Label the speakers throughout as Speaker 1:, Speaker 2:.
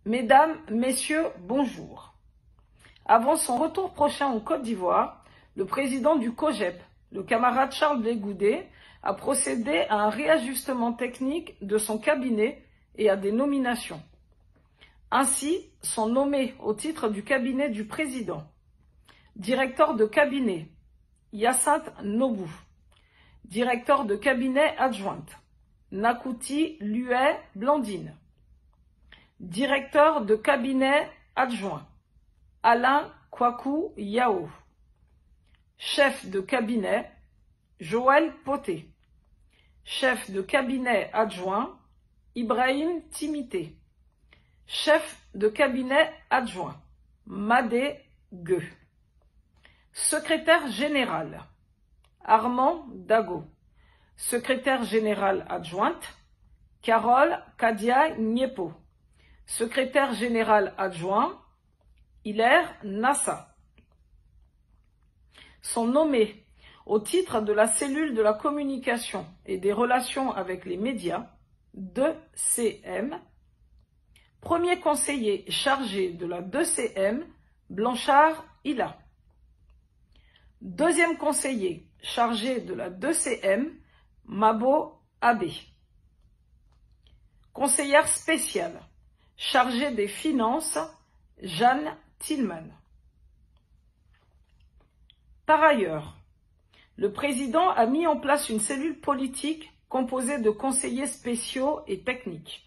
Speaker 1: Mesdames, Messieurs, bonjour. Avant son retour prochain en Côte d'Ivoire, le président du COJEP, le camarade Charles Blé Goudé, a procédé à un réajustement technique de son cabinet et à des nominations. Ainsi sont nommés au titre du cabinet du président, directeur de cabinet, Hyacinthe Nobou, directeur de cabinet adjointe, Nakouti Luet Blandine, directeur de cabinet adjoint, Alain Kwaku Yao, chef de cabinet, Joël Poté, chef de cabinet adjoint, Ibrahim Timité, chef de cabinet adjoint, Madé Gueux, secrétaire général, Armand Dago, secrétaire générale adjointe, Carole Kadia Niepo, secrétaire général adjoint, Hilaire Nassa. Sont nommés au titre de la cellule de la communication et des relations avec les médias, 2CM, premier conseiller chargé de la 2CM, Blanchard Hila. Deuxième conseiller chargé de la 2CM, Mabo Abbé. Conseillère spéciale chargée des finances, Jeanne Tillman. Par ailleurs, le président a mis en place une cellule politique composée de conseillers spéciaux et techniques.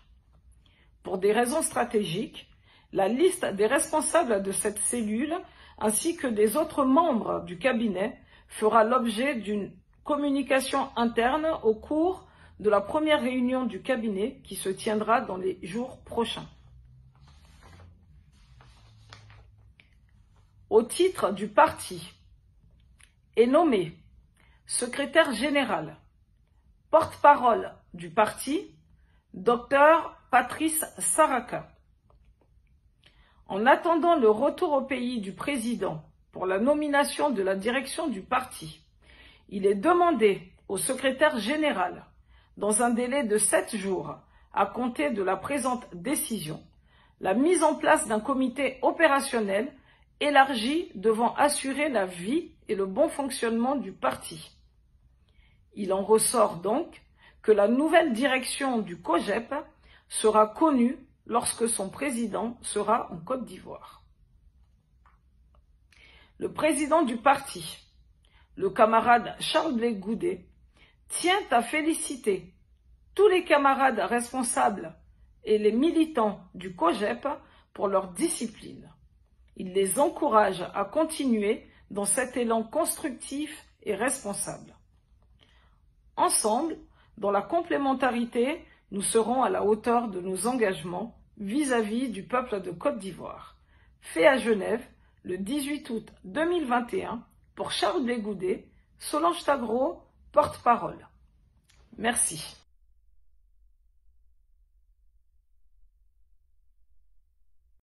Speaker 1: Pour des raisons stratégiques, la liste des responsables de cette cellule ainsi que des autres membres du cabinet fera l'objet d'une communication interne au cours de la première réunion du cabinet qui se tiendra dans les jours prochains. Au titre du parti, est nommé secrétaire général, porte-parole du parti, Dr Patrice Saraka. En attendant le retour au pays du président pour la nomination de la direction du parti, il est demandé au secrétaire général, dans un délai de 7 jours à compter de la présente décision, la mise en place d'un comité opérationnel élargi devant assurer la vie et le bon fonctionnement du parti. Il en ressort donc que la nouvelle direction du COJEP sera connue lorsque son président sera en Côte d'Ivoire. Le président du parti, le camarade Charles Blé Goudé, tient à féliciter tous les camarades responsables et les militants du COJEP pour leur discipline. Il les encourage à continuer dans cet élan constructif et responsable. Ensemble, dans la complémentarité, nous serons à la hauteur de nos engagements vis-à-vis du peuple de Côte d'Ivoire. Fait à Genève, le 18 août 2021, pour Charles Blé Goudé, Solange Tagro, porte-parole. Merci.